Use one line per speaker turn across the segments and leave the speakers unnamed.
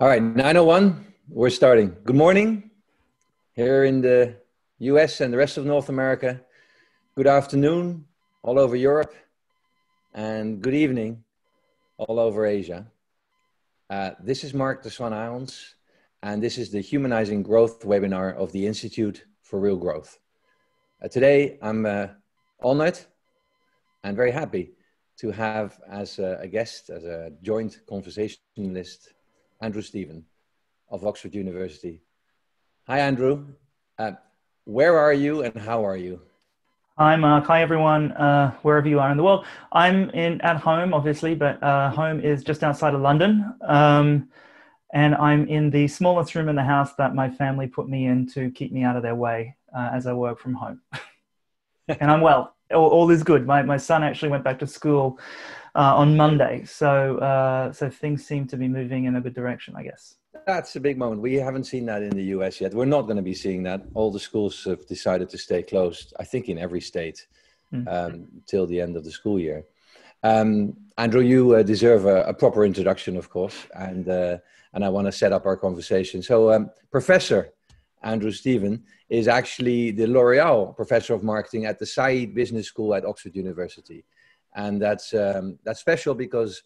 All right, 9:01, we're starting. Good morning here in the US and the rest of North America. Good afternoon all over Europe. And good evening all over Asia. This is Mark de Swan Islands, and this is the Humanizing Growth webinar of the Institute for Real Growth. Today, I'm honored and very happy to have as a guest, as a joint conversationalist, Andrew Stephen of Oxford University. Hi, Andrew. Where are you and how are you?
Hi, Mark. Hi, everyone, wherever you are in the world. I'm at home, obviously, but home is just outside of London. And I'm in the smallest room in the house that my family put me in to keep me out of their way as I work from home. And I'm well. All is good. My son actually went back to school on Monday. So things seem to be moving in a good direction, I guess.
That's a big moment. We haven't seen that in the US yet. We're not going to be seeing that. All the schools have decided to stay closed, I think in every state, till the end of the school year. Andrew, you deserve a proper introduction, of course, and I want to set up our conversation. So Professor Andrew Stephen is actually the L'Oreal Professor of Marketing at the Said Business School at Oxford University. And that's special because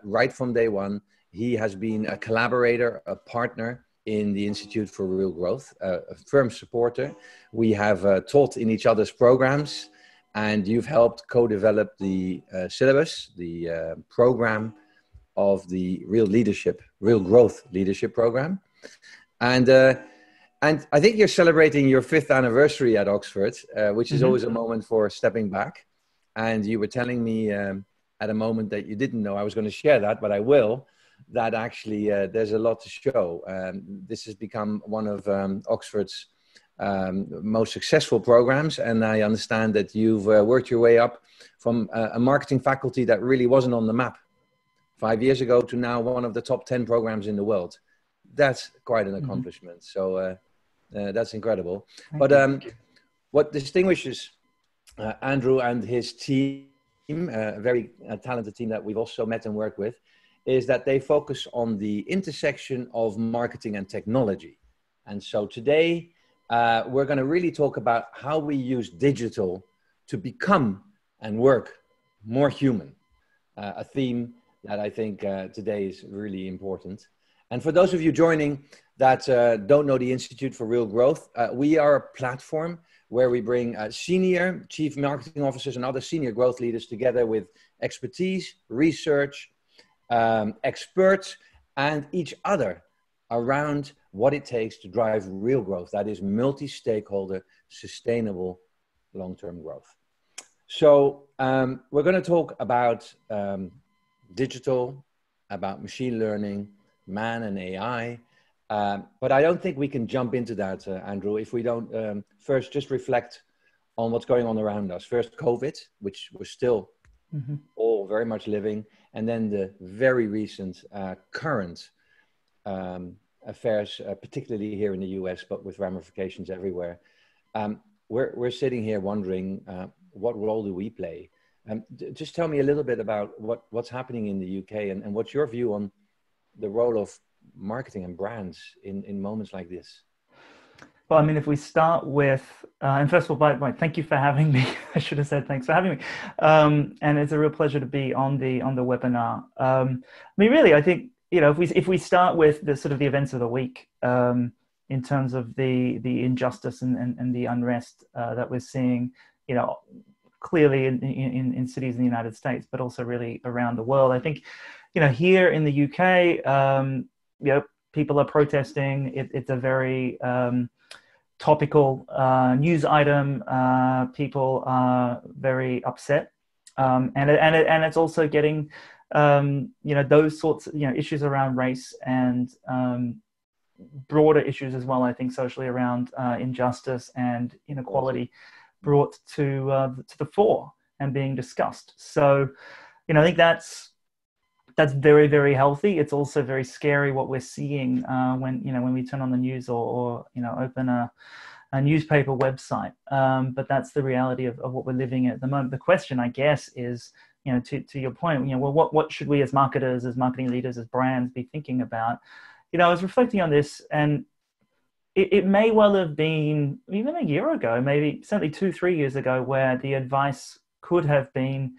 right from day one, he has been a collaborator, a partner in the Institute for Real Growth, a firm supporter. We have taught in each other's programs, and you've helped co-develop the syllabus, the program of the Real Growth Leadership Program. And I think you're celebrating your 5th anniversary at Oxford, which is always a moment for stepping back. And you were telling me at a moment that you didn't know I was going to share that, but I will, that actually there's a lot to show. This has become one of Oxford's most successful programs. And I understand that you've worked your way up from a marketing faculty that really wasn't on the map 5 years ago to now one of the top 10 programs in the world. That's quite an accomplishment. So that's incredible. But what distinguishes Andrew and his team, a very talented team that we've also met and worked with, is that they focus on the intersection of marketing and technology. And so today, we're going to really talk about how we use digital to become and work more human, a theme that I think today is really important. And for those of you joining that don't know the Institute for Real Growth, we are a platform where we bring senior chief marketing officers and other senior growth leaders together with expertise, research, experts, and each other around what it takes to drive real growth. That is multi-stakeholder, sustainable, long-term growth. So we're going to talk about digital, about machine learning, man and AI. But I don't think we can jump into that, Andrew, if we don't first just reflect on what's going on around us. First, COVID, which we're still all very much living, and then the very recent current affairs, particularly here in the US, but with ramifications everywhere. We're sitting here wondering, what role do we play? Just tell me a little bit about what's happening in the UK and what's your view on the role of marketing and brands in moments like this?
Well, I mean, if we start with, and first of all, thank you for having me. I should have said thanks for having me. And it's a real pleasure to be on the webinar. I mean, really, I think, you know, if we start with the sort of the events of the week, in terms of the injustice and the unrest that we're seeing, you know, clearly in cities in the United States, but also really around the world. I think, you know, here in the UK, you know, people are protesting. It's a very topical news item. People are very upset, and it's also getting you know, those sorts of, you know, issues around race and broader issues as well. I think socially around injustice and inequality brought to the fore and being discussed. So, you know, I think that's very, very healthy. It's also very scary what we're seeing when we turn on the news or you know, open a newspaper website. But that's the reality of what we're living at the moment. The question, I guess, is to your point, well, what should we as marketers, as marketing leaders, as brands be thinking about? I was reflecting on this, and it may well have been even a year ago, maybe certainly 2-3 years ago, where the advice could have been,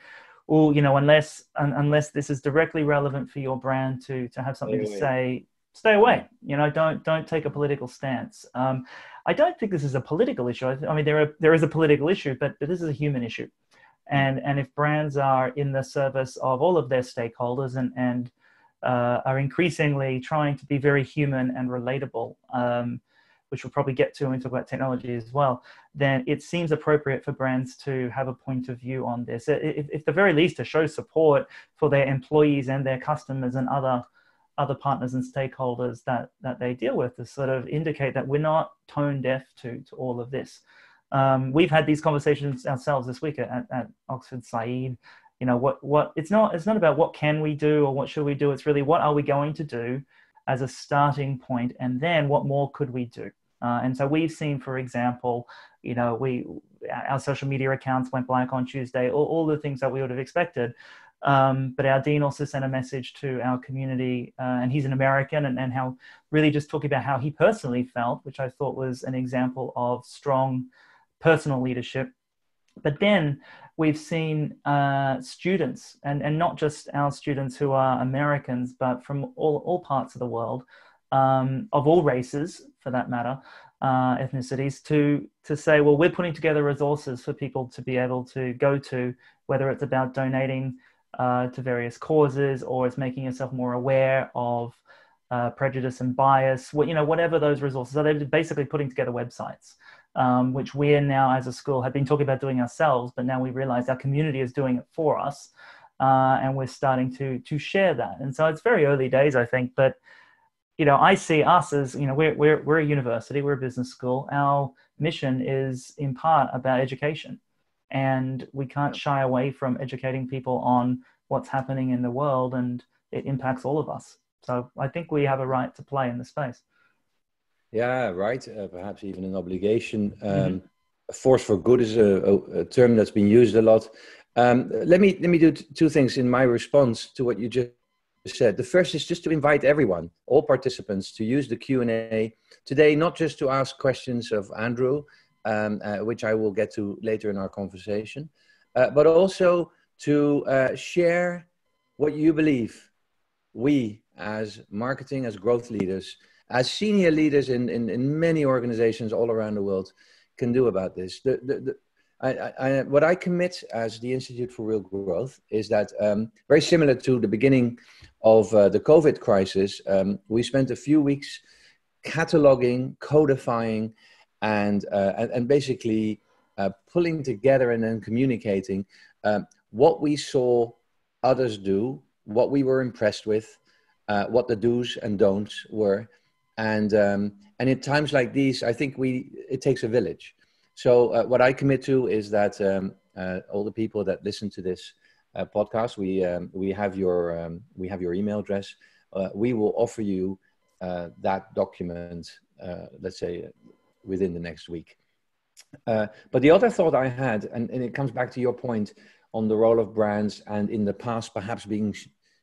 well, unless this is directly relevant for your brand to have something to say, stay away. Don't take a political stance. I don't think this is a political issue. I mean, there is a political issue, but this is a human issue. And if brands are in the service of all of their stakeholders and are increasingly trying to be very human and relatable, which we'll probably get to when we talk about technology as well, then it seems appropriate for brands to have a point of view on this. If the very least, to show support for their employees and their customers and other partners and stakeholders that they deal with, to sort of indicate that we're not tone deaf to all of this. We've had these conversations ourselves this week at Oxford Said. It's not about what can we do or what should we do. It's really what are we going to do as a starting point, and then what more could we do? And so we've seen, for example, our social media accounts went blank on Tuesday, all the things that we would have expected. But our dean also sent a message to our community, and he's an American, and how really just talking about how he personally felt, which I thought was an example of strong personal leadership. But then we've seen students, and not just our students who are Americans, but from all parts of the world, of all races, for that matter, ethnicities, to say, well, we're putting together resources for people to be able to go to, whether it's about donating to various causes, or it's making yourself more aware of prejudice and bias, whatever those resources are. They're basically putting together websites, which we're now, as a school, have been talking about doing ourselves, but now we realize our community is doing it for us, and we're starting to share that. And so it's very early days, I think, but I see us as, we're a university, we're a business school. Our mission is in part about education, and we can't shy away from educating people on what's happening in the world, and it impacts all of us. So I think we have a right to play in the space.
Yeah, right. Perhaps even an obligation. A force for good is a term that's been used a lot. Let me do two things in my response to what you just said. The first is just to invite everyone, all participants, to use the Q&A today, not just to ask questions of Andrew, which I will get to later in our conversation, but also to share what you believe we, as marketing, as growth leaders, as senior leaders in many organizations all around the world, can do about this. What I commit as the Institute for Real Growth is that, very similar to the beginning of the COVID crisis, we spent a few weeks cataloging, codifying, and basically pulling together and then communicating what we saw others do, what we were impressed with, what the do's and don'ts were. And in times like these, I think it takes a village. So what I commit to is that all the people that listen to this podcast, we have your email address. We will offer you that document, let's say, within the next week. But the other thought I had, and it comes back to your point on the role of brands, and in the past perhaps being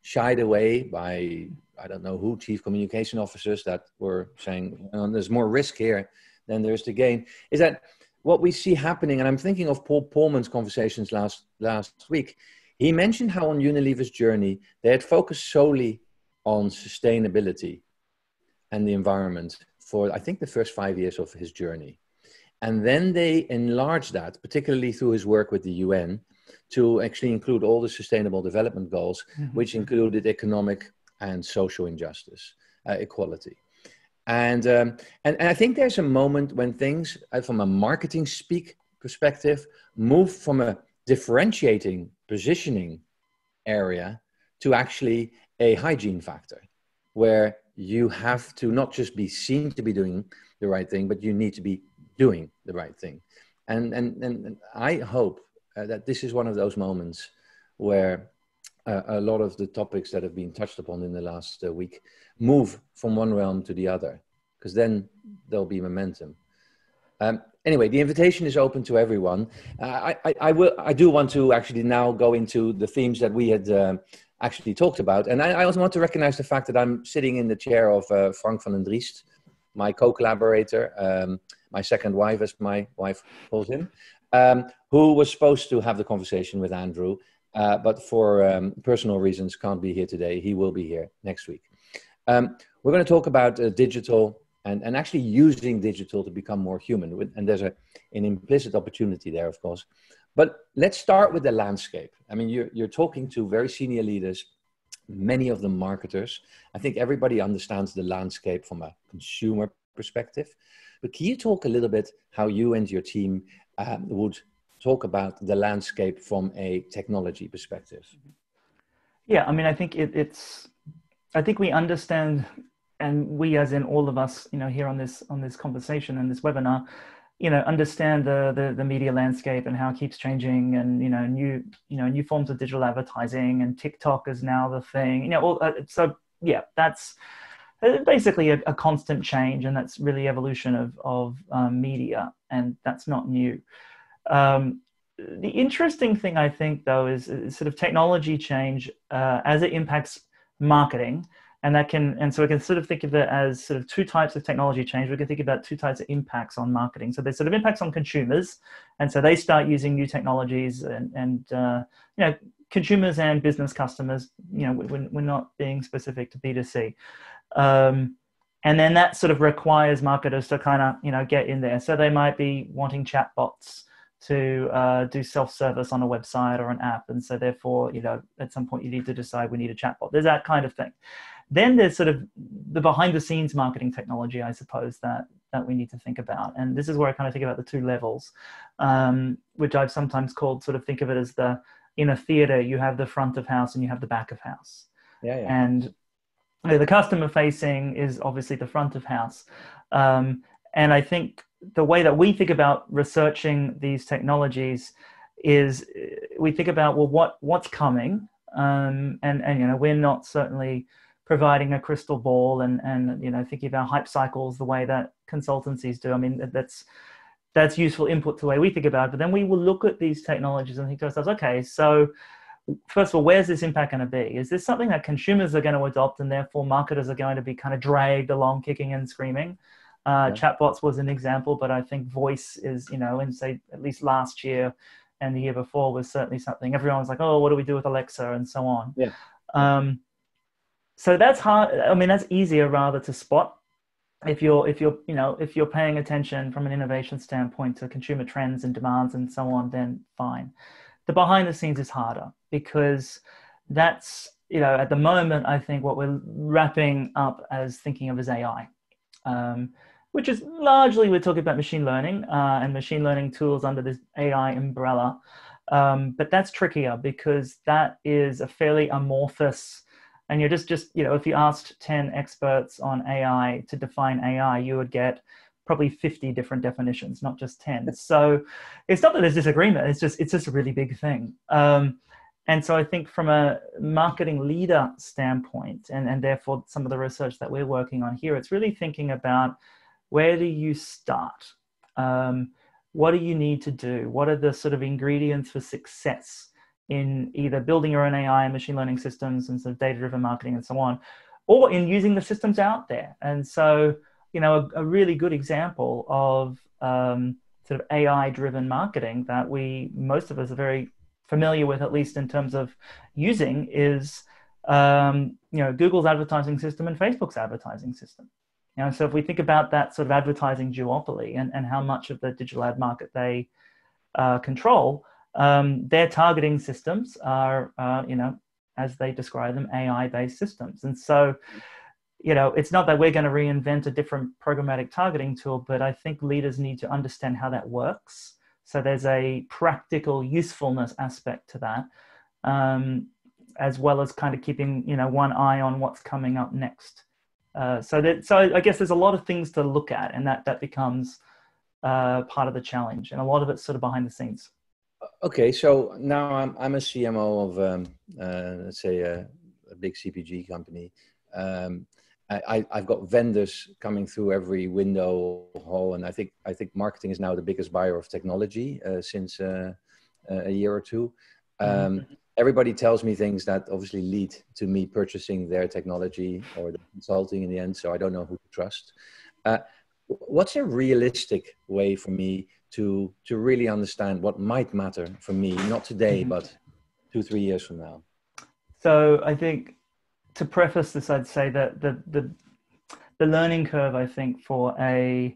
shied away by, I don't know who, chief communication officers that were saying, there's more risk here than there's to gain, is that what we see happening, and I'm thinking of Paul Polman's conversations last week. He mentioned how on Unilever's journey, they had focused solely on sustainability and the environment for, I think, the first 5 years of his journey. And then they enlarged that, particularly through his work with the UN, to actually include all the sustainable development goals, which included economic and social injustice, equality. And I think there's a moment when things, from a marketing speak perspective, move from a differentiating positioning area to actually a hygiene factor, where you have to not just be seen to be doing the right thing, but you need to be doing the right thing. And I hope that this is one of those moments where a lot of the topics that have been touched upon in the last week move from one realm to the other, because then there'll be momentum. anyway, the invitation is open to everyone. I do want to actually now go into the themes that we had actually talked about. And I also want to recognize the fact that I'm sitting in the chair of Frank van den Driest, my co-collaborator, my second wife, as my wife calls him, who was supposed to have the conversation with Andrew, but for personal reasons can't be here today. He will be here next week. We're going to talk about digital and actually using digital to become more human. And there's an implicit opportunity there, of course. But let's start with the landscape. I mean, you're talking to very senior leaders, many of them marketers. I think everybody understands the landscape from a consumer perspective. But can you talk a little bit how you and your team would talk about the landscape from a technology perspective?
Yeah, I mean, I think I think we understand, and we, as in all of us, here on this conversation and this webinar, understand the media landscape and how it keeps changing, and new forms of digital advertising, and TikTok is now the thing. So yeah, that's basically a constant change, and that's really evolution of media, and that's not new. The interesting thing, I think, though, is sort of technology change as it impacts marketing. And so we can sort of think of it as sort of two types of technology change. We can think about two types of impacts on marketing. So there's sort of impacts on consumers. And so they start using new technologies, and consumers and business customers, we're not being specific to B2C. And then that sort of requires marketers to kind of, get in there. So they might be wanting chatbots to do self-service on a website or an app. And so therefore, at some point you need to decide we need a chatbot. There's that kind of thing. Then there's sort of the behind the scenes marketing technology, I suppose, that we need to think about. And this is where I kind of think about the two levels, which I've sometimes called, sort of think of it as in a theater, you have the front of house and you have the back of house.
Yeah.
And the customer facing is obviously the front of house. And I think the way that we think about researching these technologies is we think about, well, what's coming? And we're not certainly providing a crystal ball and thinking about hype cycles the way that consultancies do. I mean, that's useful input to the way we think about it. But then we will look at these technologies and think to ourselves, okay, so first of all, where's this impact going to be? Is this something that consumers are going to adopt, and therefore marketers are going to be kind of dragged along kicking and screaming? Chatbots was an example, but I think voice is, in say at least last year and the year before was certainly something. Everyone was like, oh, what do we do with Alexa and so on?
Yeah.
So that's hard. I mean, that's easier rather to spot if you're paying attention from an innovation standpoint to consumer trends and demands and so on, then fine. The behind the scenes is harder, because that's, at the moment, I think what we're wrapping up as thinking of as AI, which is largely, we're talking about machine learning and machine learning tools under this AI umbrella. But that's trickier, because that is a fairly amorphous, and you're just if you asked 10 experts on AI to define AI, you would get probably 50 different definitions, not just 10. So it's not that there's disagreement, it's just a really big thing. And so I think from a marketing leader standpoint, and therefore some of the research that we're working on here, it's really thinking about, where do you start? What do you need to do? What are the sort of ingredients for success in either building your own AI and machine learning systems and sort of data-driven marketing and so on, or in using the systems out there? And so, a really good example of sort of AI-driven marketing that most of us are very familiar with, at least in terms of using, is Google's advertising system and Facebook's advertising system. So if we think about that sort of advertising duopoly and how much of the digital ad market they control, their targeting systems are, as they describe them, AI-based systems. And so, it's not that we're going to reinvent a different programmatic targeting tool, but I think leaders need to understand how that works. So there's a practical usefulness aspect to that, as well as kind of keeping, one eye on what's coming up next. So I guess there's a lot of things to look at, and that becomes part of the challenge, and a lot of it's sort of behind the scenes.
Okay, so now I'm a CMO of let's say a big CPG company, I've got vendors coming through every window hole, and I think marketing is now the biggest buyer of technology since a year or two. Everybody tells me things that obviously lead to me purchasing their technology or the consulting in the end. So I don't know who to trust. What's a realistic way for me to really understand what might matter for me, not today, but 2-3 years from now?
So I think, to preface this, I'd say that the learning curve, I think, for a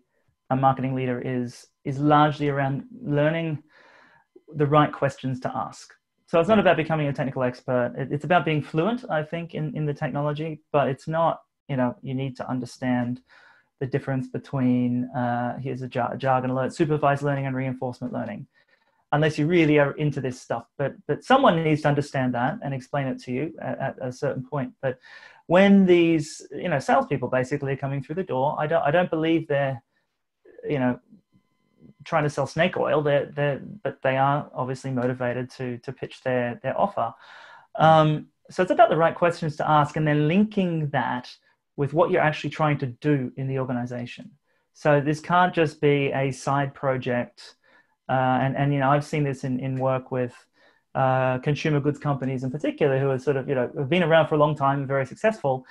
marketing leader is largely around learning the right questions to ask. So it's not about becoming a technical expert. It's about being fluent, I think, in the technology, but it's not, you need to understand the difference between, here's a jargon alert, supervised learning and reinforcement learning, unless you really are into this stuff. But someone needs to understand that and explain it to you at a certain point. But when these, salespeople basically are coming through the door, I don't believe they're, trying to sell snake oil. But they are obviously motivated to pitch their offer. So it's about the right questions to ask, and then linking that with what you're actually trying to do in the organization. So this can't just be a side project. And I've seen this in work with consumer goods companies in particular, who are sort of, have been around for a long time and very successful.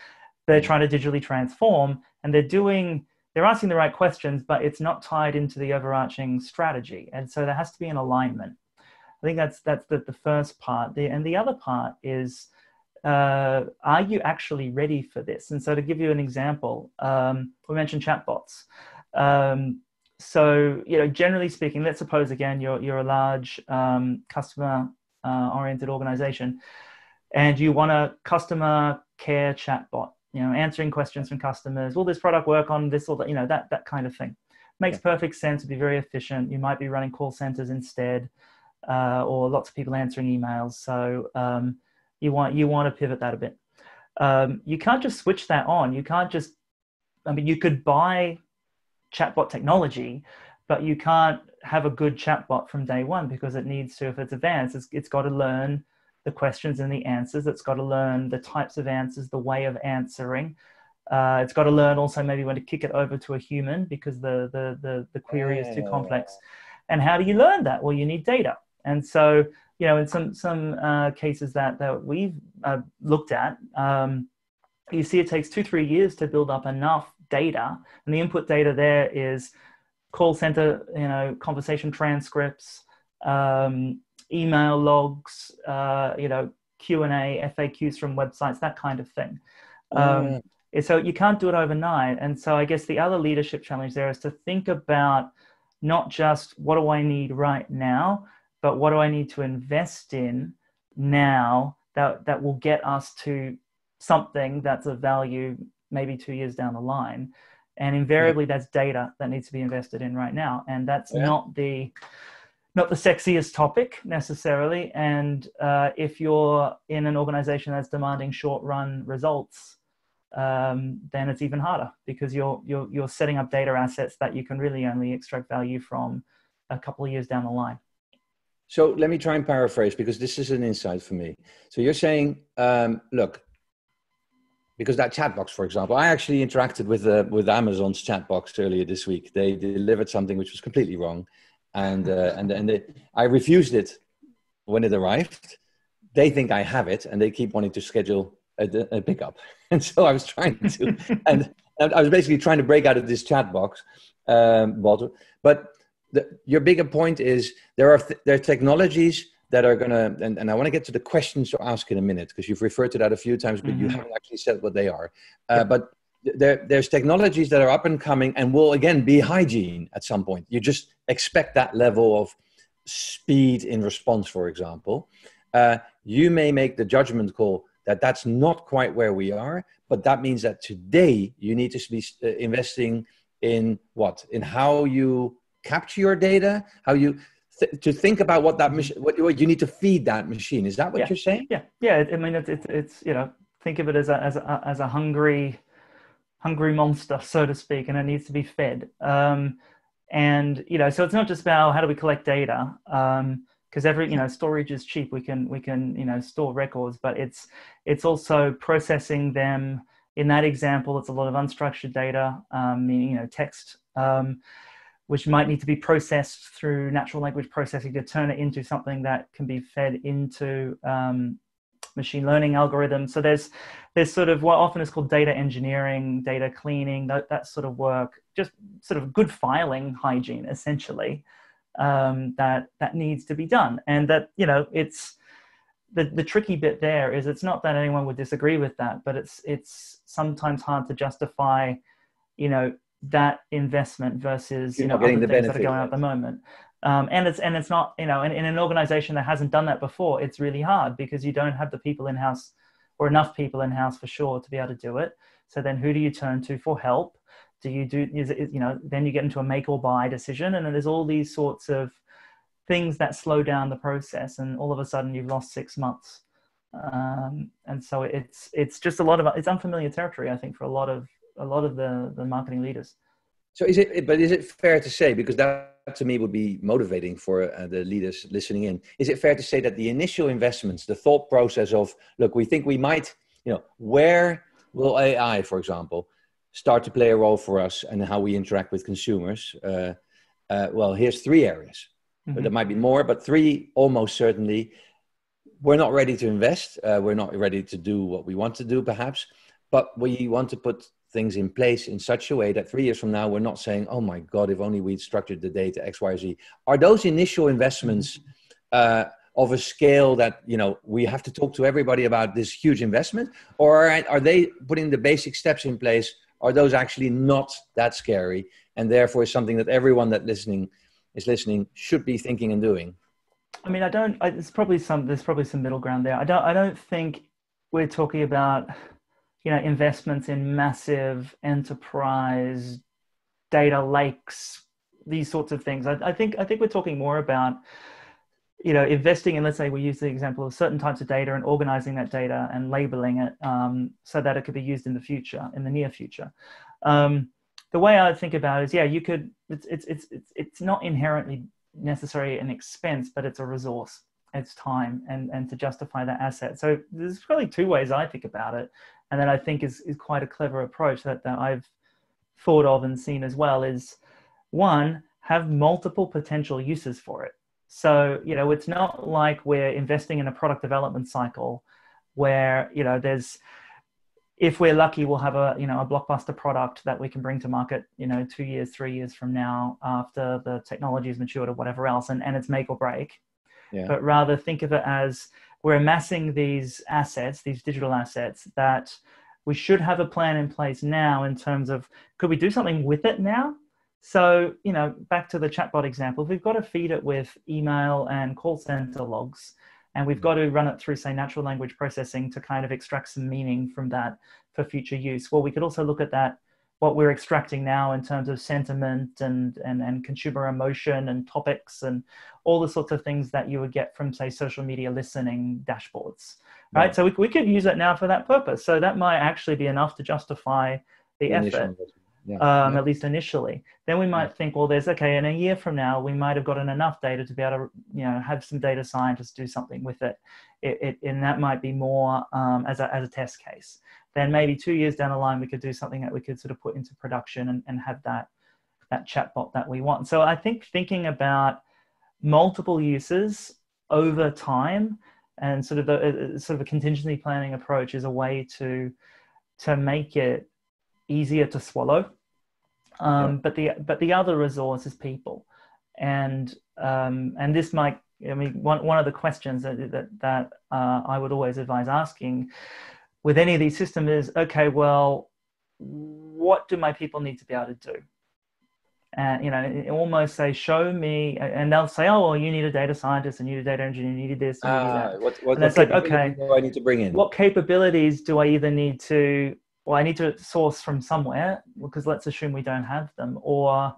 They're trying to digitally transform, and they're asking the right questions, but it's not tied into the overarching strategy. And so there has to be an alignment. I think that's the first part. And the other part is, are you actually ready for this? And so to give you an example, we mentioned chatbots. So, generally speaking, let's suppose, again, you're a large customer oriented organization, and you want a customer care chatbot, answering questions from customers. Will this product work on this or that, that kind of thing? Makes perfect sense. It'd be very efficient. You might be running call centers instead, or lots of people answering emails. So you want to pivot that a bit. You can't just switch that on. You can't just, you could buy chatbot technology, but you can't have a good chatbot from day one, because it needs to, if it's advanced, it's got to learn the questions and the answers. It's got to learn the types of answers, the way of answering. It's got to learn also maybe when to kick it over to a human, because the query is too complex. And how do you learn that? Well, you need data. And so, in some cases that we've looked at, you see it takes 2-3 years to build up enough data. And the input data there is call center, conversation transcripts, email logs, Q&A, FAQs from websites, that kind of thing. So you can't do it overnight. And so I guess the other leadership challenge there is to think about not just what do I need right now, but what do I need to invest in now that will get us to something that's of value maybe 2 years down the line. And invariably that's data that needs to be invested in right now. And that's not the sexiest topic necessarily. And if you're in an organization that's demanding short run results, then it's even harder, because you're setting up data assets that you can really only extract value from a couple of years down the line.
So let me try and paraphrase, because this is an insight for me. So you're saying, look, because that chat box, for example, I actually interacted with Amazon's chat box earlier this week. They delivered something which was completely wrong, and I refused it when it arrived. They think I have it, and they keep wanting to schedule a pickup. And so I was trying to, and I was basically trying to break out of this chat box bottle. But your bigger point is there are technologies that are going to, and I want to get to the questions to ask in a minute, because you've referred to that a few times, but you haven't actually said what they are. But there's technologies that are up and coming and will, again, be hygiene at some point. You just expect that level of speed in response, for example. You may make the judgment call that that's not quite where we are, but that means that today you need to be investing in what? In how you capture your data, how you... to think about what that machine, what you need to feed that machine. Is that what you're saying?
Yeah. I mean, it's think of it as a hungry monster, so to speak, and it needs to be fed. And so it's not just about how do we collect data, because every storage is cheap. We can store records, but it's also processing them in that example, it's a lot of unstructured data, meaning text, which might need to be processed through natural language processing to turn it into something that can be fed into machine learning algorithms. So there's sort of what often is called data engineering, data cleaning, that sort of work, just sort of good filing hygiene, essentially, that needs to be done. And that, it's the tricky bit there is it's not that anyone would disagree with that, but it's sometimes hard to justify, that investment versus, other things that are going on at the moment. And it's not, in an organization that hasn't done that before, it's really hard because you don't have the people in-house or enough people in-house for sure to be able to do it. So then who do you turn to for help? Then you get into a make or buy decision. And then there's all these sorts of things that slow down the process. And all of a sudden you've lost 6 months. And so it's just it's unfamiliar territory, I think, for a lot of the marketing leaders.
So is it fair to say, because that to me would be motivating for the leaders listening in, is it fair to say that the initial investments, the thought process of, look, we think we might, where will AI, for example, start to play a role for us and how we interact with consumers? Well, here's 3 areas. But there might be more, but 3 almost certainly. We're not ready to invest. We're not ready to do what we want to do, perhaps, but we want to put things in place in such a way that 3 years from now, we're not saying, oh my God, if only we'd structured the data X, Y, Z. Are those initial investments of a scale that, we have to talk to everybody about this huge investment? Or are they putting the basic steps in place? Are those actually not that scary? And therefore is something that everyone that is listening should be thinking and doing?
I mean, there's probably some middle ground there. I don't think we're talking about, investments in massive enterprise data lakes, these sorts of things. I think we're talking more about, investing in, let's say we use the example of certain types of data and organizing that data and labeling it so that it could be used in the near future. The way I think about it is, you could, it's not inherently necessary an expense, but it's a resource, it's time, and to justify that asset. So there's probably 2 ways I think about it, and that I think is quite a clever approach that I've thought of and seen as well, is 1, have multiple potential uses for it. So, it's not like we're investing in a product development cycle where, if we're lucky, we'll have a blockbuster product that we can bring to market, 2 years, 3 years from now, after the technology is matured or whatever else, and it's make or break. Yeah. But rather think of it as we're amassing these assets, these digital assets, that we should have a plan in place now in terms of, could we do something with it now? So, back to the chatbot example, we've got to feed it with email and call center logs, and we've got to run it through, say, natural language processing to kind of extract some meaning from that for future use. Well, we could also look at that, what we're extracting now in terms of sentiment and consumer emotion and topics and all the sorts of things that you would get from, say, social media listening dashboards, right? Yeah. So we could use it now for that purpose. So that might actually be enough to justify the effort. At least initially. Then we might think, well, in a year from now, we might have gotten enough data to be able to, have some data scientists do something with it. And that might be more as a test case. Then maybe 2 years down the line, we could do something that we could sort of put into production and have that chatbot that we want. So I think thinking about multiple uses over time and sort of a contingency planning approach is a way to make it easier to swallow. But the other resource is people, and this might, one of the questions that I would always advise asking with any of these systems is, okay, well, what do my people need to be able to do? And almost say, show me, and they'll say, oh, well, you need a data scientist and you need a data engineer, you need this, and you need that.
What it's like, okay, do I need to bring in?
What capabilities do I either need to? Well, I need to source from somewhere, because let's assume we don't have them, or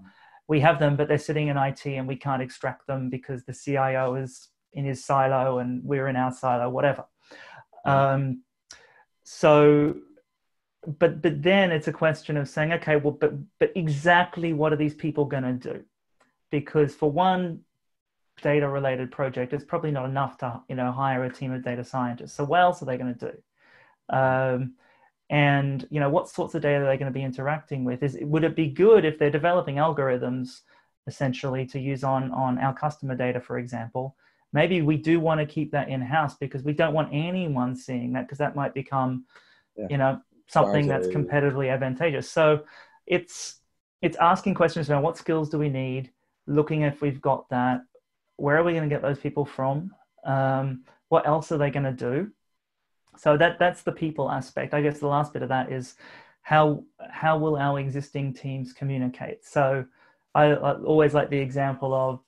we have them, but they're sitting in IT and we can't extract them because the CIO is in his silo and we're in our silo, whatever. But then it's a question of saying, okay, well, but exactly what are these people going to do? Because for one data related project, it's probably not enough to, hire a team of data scientists. So what else are they going to do? And, you know, what sorts of data are they going to be interacting with? Would it be good if they're developing algorithms essentially to use on our customer data, for example? Maybe we do want to keep that in-house because we don't want anyone seeing that, because that might become, you know, something that's competitively advantageous. So it's asking questions about what skills do we need, looking if we've got that, where are we going to get those people from, what else are they going to do? So that's the people aspect. I guess the last bit of that is how will our existing teams communicate? So I always like the example of,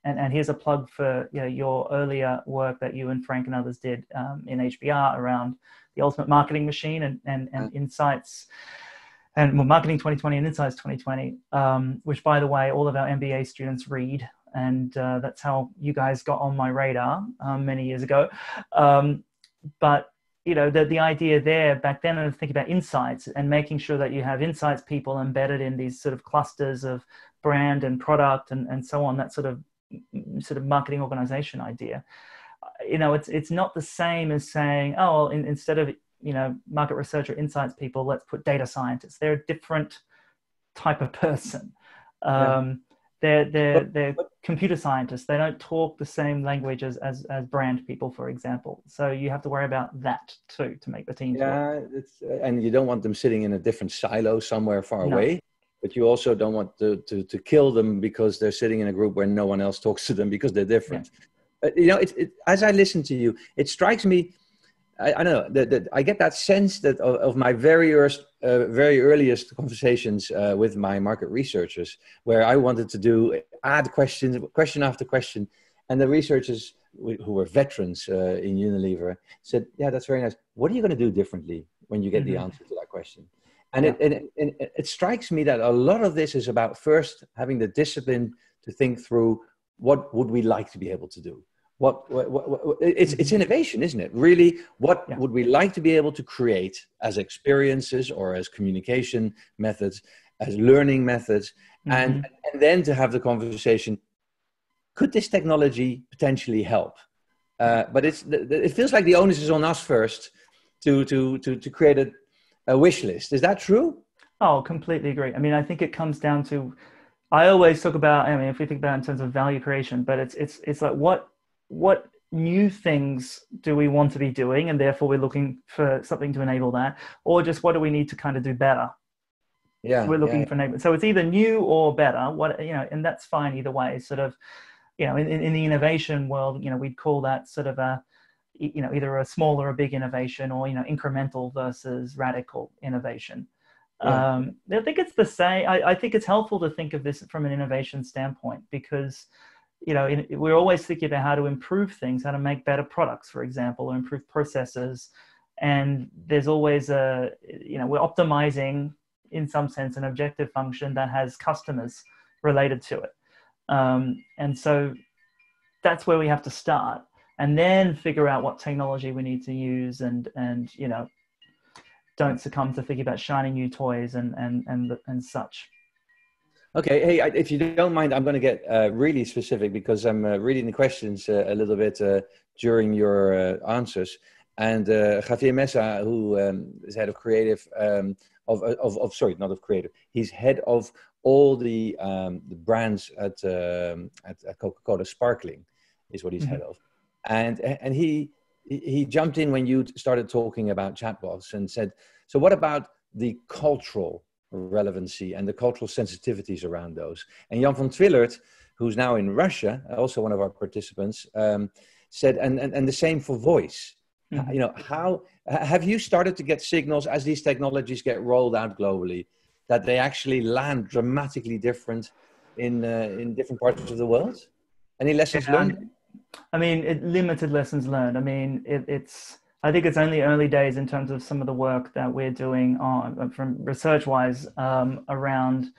and here's a plug for, you know, your earlier work that you and Frank and others did in HBR around the ultimate marketing machine and insights, and marketing 2020 and insights 2020, which, by the way, all of our MBA students read. And that's how you guys got on my radar many years ago. But, you know, the idea there back then of thinking about insights and making sure that you have insights people embedded in these sort of clusters of brand and product and so on, that sort of marketing organization idea. You know, it's not the same as saying, oh, well, instead of, you know, market research or insights people, let's put data scientists. They're a different type of person. They're computer scientists. They don't talk the same language as brand people, for example. So you have to worry about that too to make the teams work.
And you don't want them sitting in a different silo somewhere far away, but you also don't want to kill them because they're sitting in a group where no one else talks to them because they're different. Yeah. You know, as I listen to you, it strikes me, I don't know, that I get that sense that of my very earliest conversations with my market researchers, where I wanted to add question after question, and the researchers who were veterans in Unilever said, "Yeah, that's very nice. What are you going to do differently when you get the answer to that question?" And it strikes me that a lot of this is about first having the discipline to think through what would we like to be able to do. It's innovation, isn't it? Really, what would we like to be able to create as experiences or as communication methods, as learning methods, and then to have the conversation, could this technology potentially help? But it feels like the onus is on us first to create a wish list. Is that true?
Oh, completely agree. I mean, I think it comes down to, I always talk about, I mean, if we think about it in terms of value creation, but it's like what new things do we want to be doing, and therefore we're looking for something to enable that, or just what do we need to kind of do better? So we're looking for enablement. So it's either new or better, and that's fine either way. Sort of, you know, in the innovation world, you know, we'd call that sort of a, you know, either a small or a big innovation, or, you know, incremental versus radical innovation. I think it's the same. I think it's helpful to think of this from an innovation standpoint, because, you know, we're always thinking about how to improve things, how to make better products, for example, or improve processes. And there's always we're optimizing, in some sense, an objective function that has customers related to it. And so that's where we have to start, and then figure out what technology we need to use, and you know, don't succumb to thinking about shiny new toys and such.
Okay, hey, if you don't mind, I'm going to get really specific, because I'm reading the questions a little bit during your answers. And Javier Mesa, who is head of creative, not of creative, he's head of all the brands at Coca-Cola Sparkling, is what he's head of. And he jumped in when you started talking about chatbots and said, so what about the cultural relevancy and the cultural sensitivities around those? And Jan van Twillert, who's now in Russia, also one of our participants, said, and the same for voice. You know, how have you started to get signals as these technologies get rolled out globally that they actually land dramatically different in different parts of the world? Any lessons learned?
I mean, limited lessons learned. I mean, I think it's only early days in terms of some of the work that we're doing from research-wise around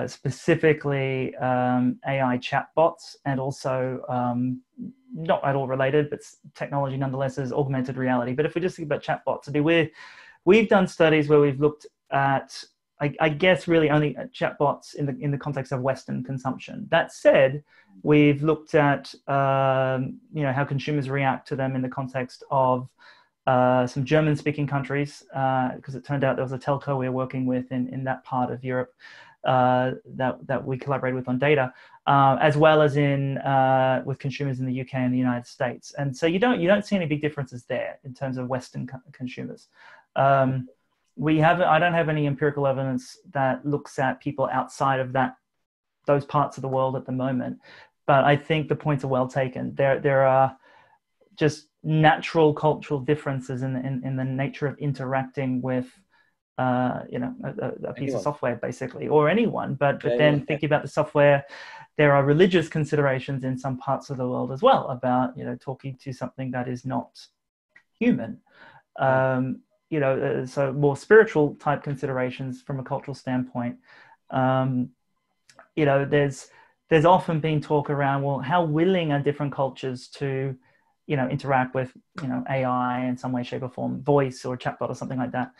specifically AI chatbots, and also not at all related, but technology nonetheless is augmented reality. But if we just think about chatbots, I mean, we've done studies where we've looked at, I guess, really only at chatbots in the context of Western consumption. That said, we've looked at how consumers react to them in the context of some German-speaking countries, because it turned out there was a telco we were working with in that part of Europe that we collaborated with on data, as well as with consumers in the UK and the United States. And so you don't see any big differences there in terms of Western consumers. I don't have any empirical evidence that looks at people outside of those parts of the world at the moment, but I think the points are well taken. There are just natural cultural differences in the nature of interacting with a piece of software, basically, or anyone. But then thinking about the software, there are religious considerations in some parts of the world as well about talking to something that is not human. So more spiritual type considerations from a cultural standpoint. There's often been talk around, well, how willing are different cultures to interact with AI in some way, shape, or form, voice or chatbot or something like that.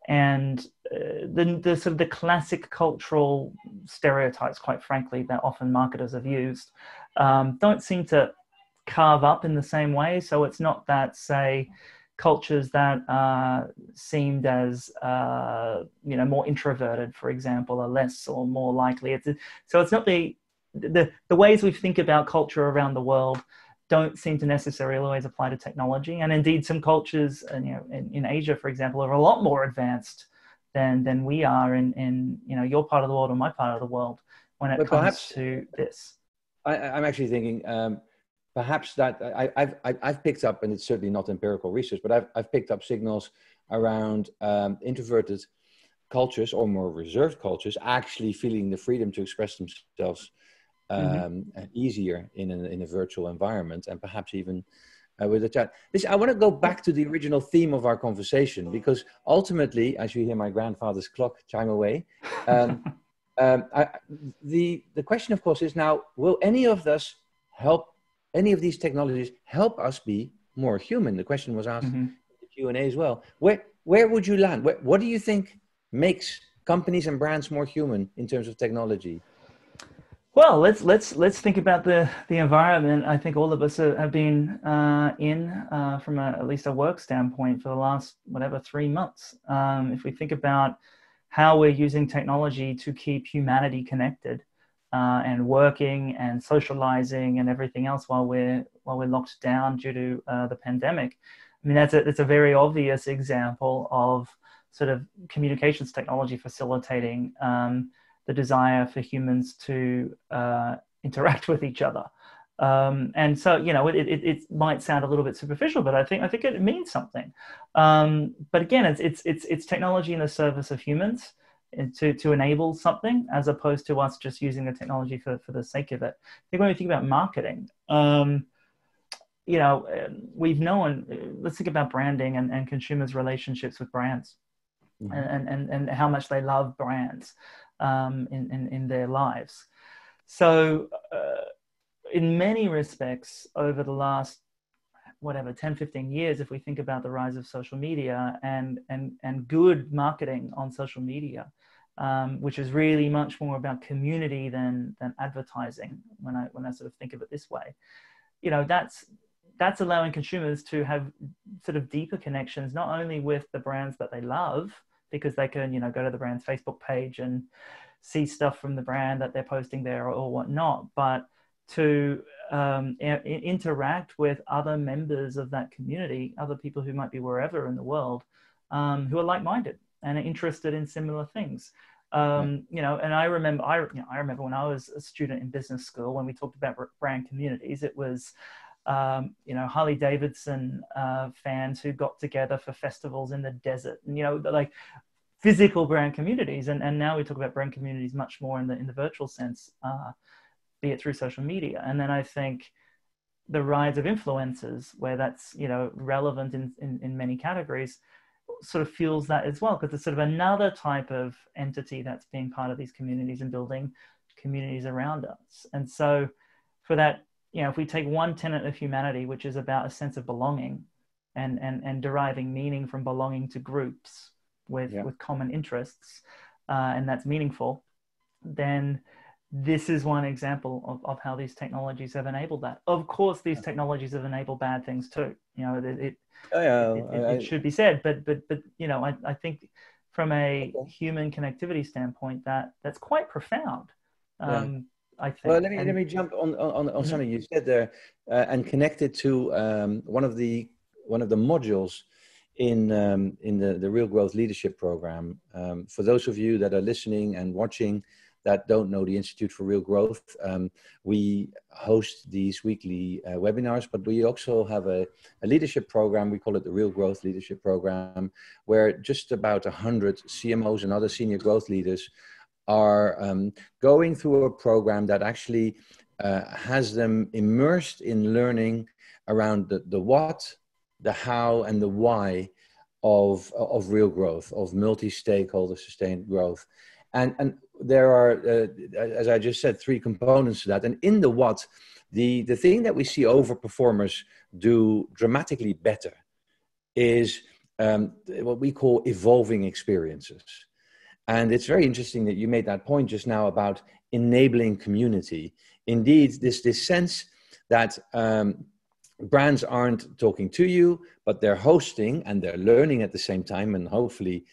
And the sort of the classic cultural stereotypes, quite frankly, that often marketers have used, don't seem to carve up in the same way. So it's not that, say, cultures that seemed as more introverted, for example, are less or more likely. So it's not the ways we think about culture around the world don't seem to necessarily always apply to technology. And indeed, some cultures, in Asia, for example, are a lot more advanced than we are in your part of the world or my part of the world when it comes to this.
I'm actually thinking perhaps that I've picked up, and it's certainly not empirical research, but I've picked up signals around introverted cultures or more reserved cultures actually feeling the freedom to express themselves easier in a virtual environment, and perhaps even with a chat. I want to go back to the original theme of our conversation, because ultimately, as you hear my grandfather's clock chime away, the question, of course, is now: will any of these technologies help us be more human? The question was asked in the Q&A as well. Where would you land? What do you think makes companies and brands more human in terms of technology?
Well, let's think about the environment. I think all of us have been from at least a work standpoint for the last 3 months. If we think about how we're using technology to keep humanity connected and working and socializing and everything else while we're locked down due to the pandemic, I mean that's a very obvious example of sort of communications technology facilitating the desire for humans to interact with each other. And so, it might sound a little bit superficial, but I think it means something. But again, it's technology in the service of humans to enable something, as opposed to us just using the technology for the sake of it. I think when we think about marketing, we've known, let's think about branding and consumers' relationships with brands. And how much they love brands in their lives. So in many respects, over the last 10, 15 years, if we think about the rise of social media and good marketing on social media, which is really much more about community than advertising, when I sort of think of it this way, that's allowing consumers to have sort of deeper connections, not only with the brands that they love, because they can, go to the brand's Facebook page and see stuff from the brand that they're posting there or whatnot, but to interact with other members of that community, other people who might be wherever in the world, who are like-minded and are interested in similar things. And I remember when I was a student in business school, when we talked about brand communities, it was Harley Davidson fans who got together for festivals in the desert, and like physical brand communities. And now we talk about brand communities much more in the virtual sense, be it through social media. And then I think the rise of influencers, where that's relevant in many categories, sort of fuels that as well, because it's sort of another type of entity that's being part of these communities and building communities around us. And so for that, if we take one tenet of humanity, which is about a sense of belonging and deriving meaning from belonging to groups with common interests, and that's meaningful, then this is one example of how these technologies have enabled that. Of course, these technologies have enabled bad things too.
Oh,
it should be said, but I think from a
okay.
human connectivity standpoint, that's quite profound.
Yeah.
I think.
Well, let me jump on something you said there, and connect it to one of the modules in the Real Growth Leadership Program. For those of you that are listening and watching that don't know the Institute for Real Growth, we host these weekly webinars, but we also have a leadership program. We call it the Real Growth Leadership Program, where just about 100 CMOs and other senior growth leaders are going through a program that actually has them immersed in learning around the what, the how, and the why of real growth, of multi-stakeholder sustained growth. And there are, as I just said, 3 components to that. And in the what, the thing that we see overperformers do dramatically better is what we call evolving experiences. And it's very interesting that you made that point just now about enabling community. Indeed, this sense that brands aren't talking to you, but they're hosting and they're learning at the same time, and hopefully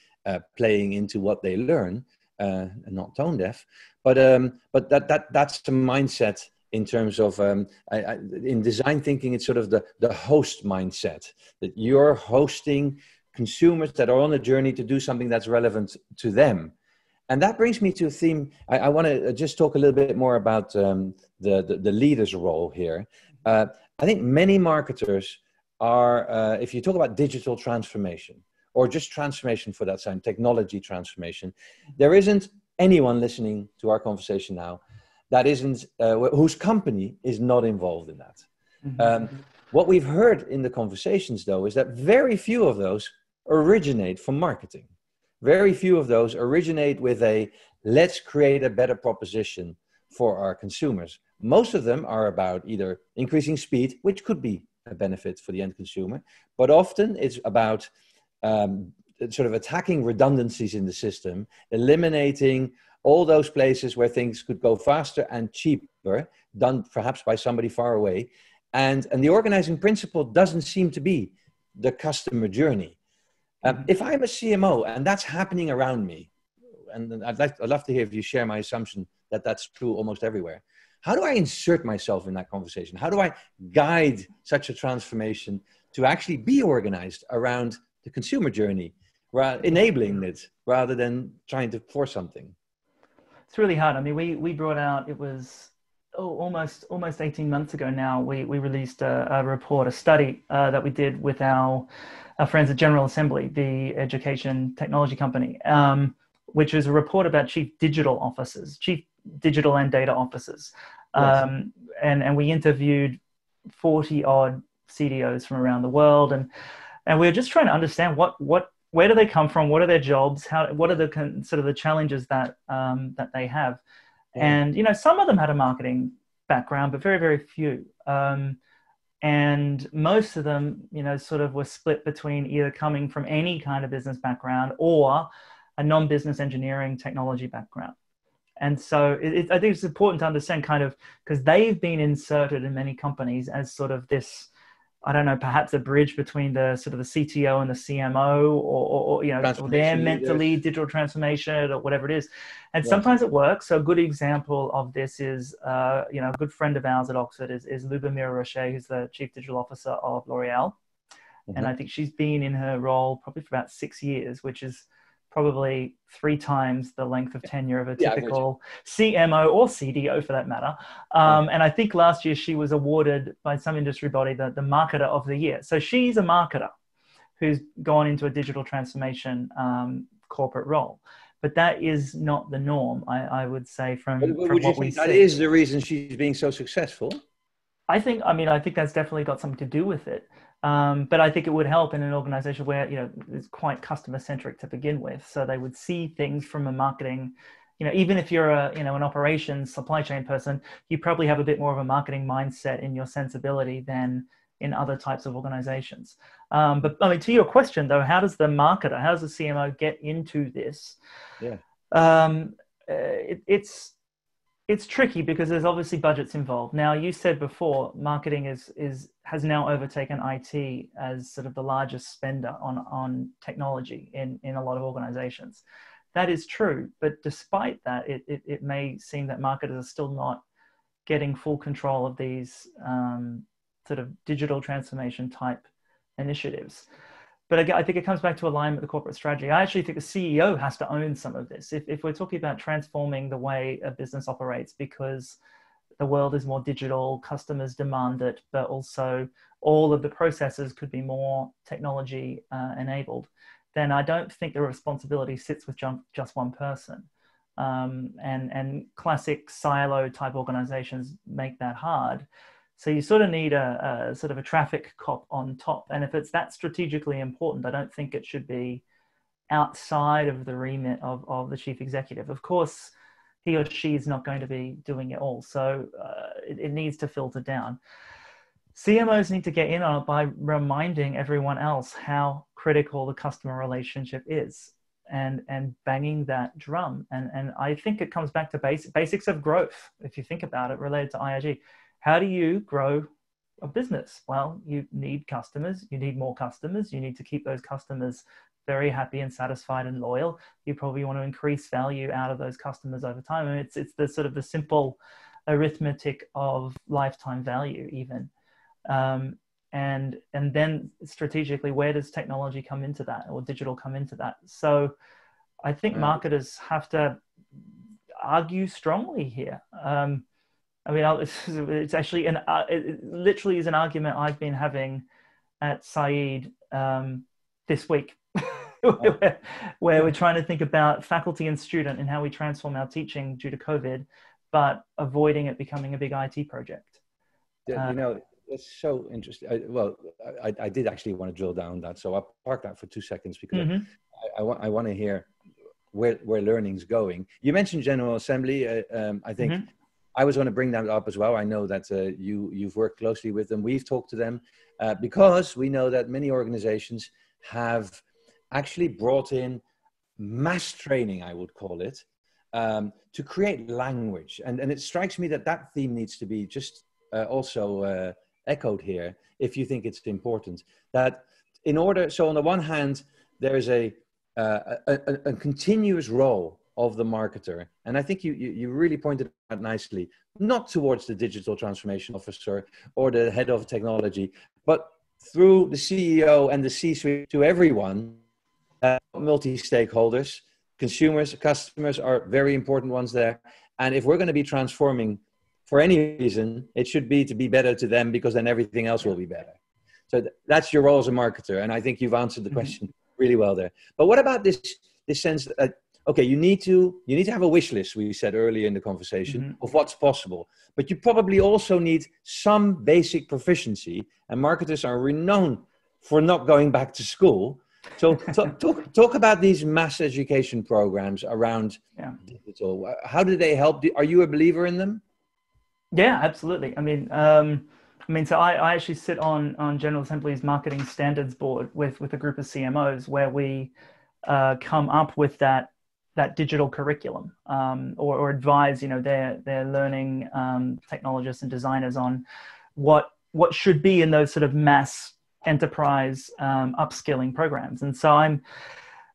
playing into what they learn, and not tone deaf. But that's the mindset in terms of in design thinking. It's sort of the host mindset, that you're hosting consumers that are on a journey to do something that's relevant to them. And that brings me to a theme. I want to just talk a little bit more about the leader's role here. I think many marketers are, if you talk about digital transformation, or just transformation for that side, technology transformation, there isn't anyone listening to our conversation now that isn't, whose company is not involved in that. Mm-hmm. What we've heard in the conversations, though, is that very few of those originate from marketing. Very few of those originate with let's create a better proposition for our consumers. Most of them are about either increasing speed, which could be a benefit for the end consumer, but often it's about sort of attacking redundancies in the system, eliminating all those places where things could go faster and cheaper, done perhaps by somebody far away. And the organizing principle doesn't seem to be the customer journey. If I'm a CMO and that's happening around me, and I'd love to hear if you share my assumption that that's true almost everywhere, how do I insert myself in that conversation? How do I guide such a transformation to actually be organized around the consumer journey, enabling it rather than trying to force something?
It's really hard. I mean, we brought out, it was almost 18 months ago now, we released a report, a study that we did with our friends at General Assembly, the education technology company, which is a report about chief digital and data officers. Yes. And we interviewed 40 odd CDOs from around the world. And we were just trying to understand where do they come from? What are their jobs? What are the sort of the challenges that they have? Yeah. And, some of them had a marketing background, but very, very few. And most of them, sort of were split between either coming from any kind of business background or a non-business engineering technology background. And so I think it's important to understand kind of, because they've been inserted in many companies as sort of this, I don't know, perhaps a bridge between the sort of the CTO and the CMO, or they're meant to lead digital transformation or whatever it is. And sometimes it works. So a good example of this is, a good friend of ours at Oxford is Lubomira Rocher, who's the Chief Digital Officer of L'Oreal. Mm-hmm. And I think she's been in her role probably for about 6 years, which is probably 3 times the length of tenure of a typical CMO or CDO for that matter. And I think last year she was awarded by some industry body the marketer of the year. So she's a marketer who's gone into a digital transformation corporate role. But that is not the norm, I would say, from what we see.
That is the reason she's being so successful?
I think that's definitely got something to do with it. But I think it would help in an organization where, it's quite customer centric to begin with. So they would see things from a marketing, even if you're an operations supply chain person, you probably have a bit more of a marketing mindset in your sensibility than in other types of organizations. But I mean, to your question though, how does the CMO get into this?
Yeah.
It's It's tricky because there's obviously budgets involved. Now, you said before, marketing has now overtaken IT as sort of the largest spender on technology in a lot of organizations. That is true, but despite that, it may seem that marketers are still not getting full control of these sort of digital transformation type initiatives. But again, I think it comes back to alignment with the corporate strategy. I actually think the CEO has to own some of this. If we're talking about transforming the way a business operates because the world is more digital, customers demand it, but also all of the processes could be more technology enabled, then I don't think the responsibility sits with just one person. And classic silo type organizations make that hard. So you sort of need a sort of a traffic cop on top. And if it's that strategically important, I don't think it should be outside of the remit of the chief executive. Of course, he or she is not going to be doing it all. So it needs to filter down. CMOs need to get in on it by reminding everyone else how critical the customer relationship is and banging that drum. And I think it comes back to basics of growth, if you think about it, related to IIG. How do you grow a business? Well, you need customers, you need more customers, you need to keep those customers very happy and satisfied and loyal. You probably want to increase value out of those customers over time. I mean, it's the sort of the simple arithmetic of lifetime value even. And then strategically, where does technology come into that or digital come into that? So I think marketers have to argue strongly here. I mean, it's actually it literally is an argument I've been having at Said this week, where we're trying to think about faculty and student and how we transform our teaching due to COVID, but avoiding it becoming a big IT project.
You know, it's so interesting. I did actually want to drill down that, so I'll park that for 2 seconds because I want to hear where learning's going. You mentioned General Assembly. I think I was going to bring that up as well. I know that you've worked closely with them. We've talked to them because we know that many organizations have actually brought in mass training, I would call it, to create language. And it strikes me that theme needs to be just also echoed here, if you think it's important. That in order, so on the one hand, there's a continuous role of the marketer. And I think you really pointed out nicely, not towards the digital transformation officer or the head of technology, but through the CEO and the C-suite to everyone, multi-stakeholders, consumers, customers are very important ones there. And if we're going to be transforming for any reason, it should be to be better to them because then everything else will be better. So that's your role as a marketer. And I think you've answered the question really well there. But what about this sense that, okay, you need to have a wish list, we said earlier in the conversation, of what's possible. But you probably also need some basic proficiency. And marketers are renowned for not going back to school. So talk about these mass education programs around digital. How do they help? Are you a believer in them?
Yeah, absolutely. I mean, so I actually sit on General Assembly's marketing standards board with a group of CMOs where we come up with that digital curriculum or advise, their learning technologists and designers on what should be in those sort of mass enterprise upskilling programs. And so I'm,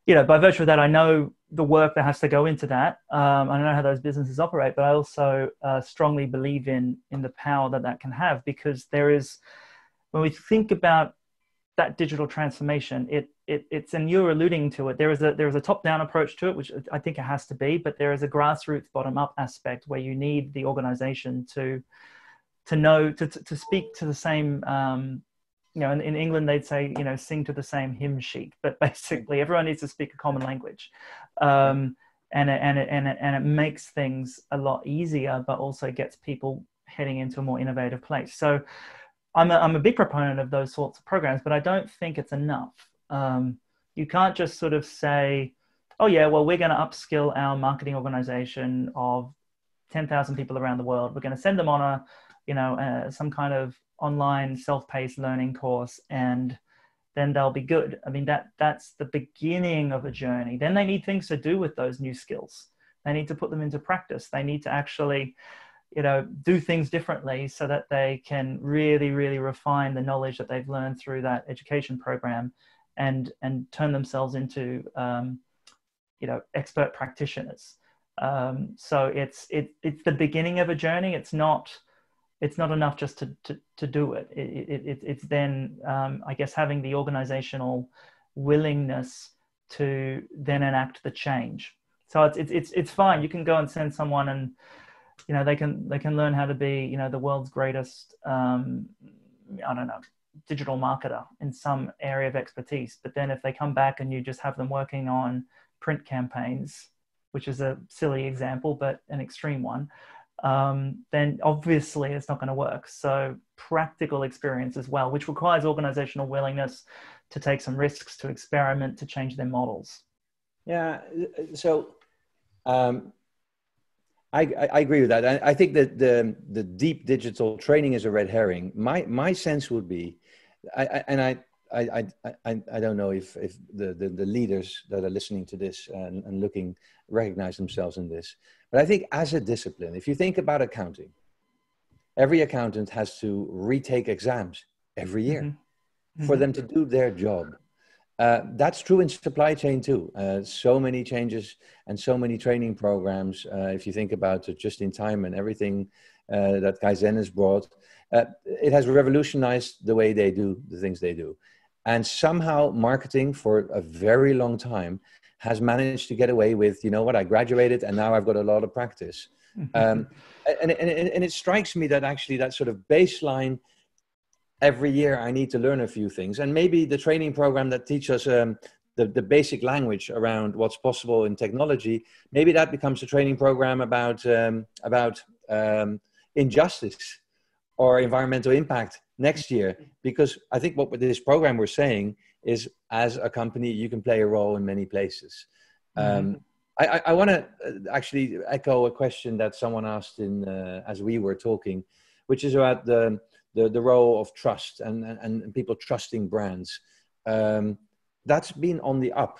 by virtue of that, I know the work that has to go into that. I know how those businesses operate, but I also strongly believe in the power that can have, because there is, when we think about that digital transformation, it's, and you're alluding to it, there is a top-down approach to it, which I think it has to be, but there is a grassroots bottom-up aspect where you need the organization to know, to speak to the same, in England, they'd say, sing to the same hymn sheet, but basically everyone needs to speak a common language. And it makes things a lot easier, but also gets people heading into a more innovative place. So I'm a big proponent of those sorts of programs, but I don't think it's enough. You can't just sort of say, oh yeah, well, we're going to upskill our marketing organization of 10,000 people around the world. We're going to send them on some kind of online self-paced learning course, and then they'll be good. I mean, that's the beginning of a journey. Then they need things to do with those new skills. They need to put them into practice. They need to actually, do things differently so that they can really, really refine the knowledge that they've learned through that education program and turn themselves into, expert practitioners. So it's the beginning of a journey. It's not enough just to do it. It's then, I guess, having the organizational willingness to then enact the change. So it's fine. You can go and send someone and, they can learn how to be, the world's greatest, I don't know, digital marketer in some area of expertise. But then if they come back and you just have them working on print campaigns, which is a silly example, but an extreme one, then obviously it's not going to work. So practical experience as well, which requires organizational willingness to take some risks, to experiment, to change their models.
Yeah. So I agree with that. I think that the deep digital training is a red herring. My sense would be, I don't know if the leaders that are listening to this and looking recognize themselves in this, but I think as a discipline, if you think about accounting, every accountant has to retake exams every year for them to do their job. That's true in supply chain too. So many changes and so many training programs. If you think about just in time and everything that Kaizen has brought, it has revolutionized the way they do the things they do. And somehow marketing for a very long time has managed to get away with, I graduated and now I've got a lot of practice. And it strikes me that actually that sort of baseline, every year I need to learn a few things. And maybe the training program that teaches us the basic language around what's possible in technology, maybe that becomes a training program about injustice or environmental impact next year. Because I think what with this program we're saying is, as a company, you can play a role in many places. I want to actually echo a question that someone asked as we were talking, which is about the role of trust and people trusting brands. That's been on the up.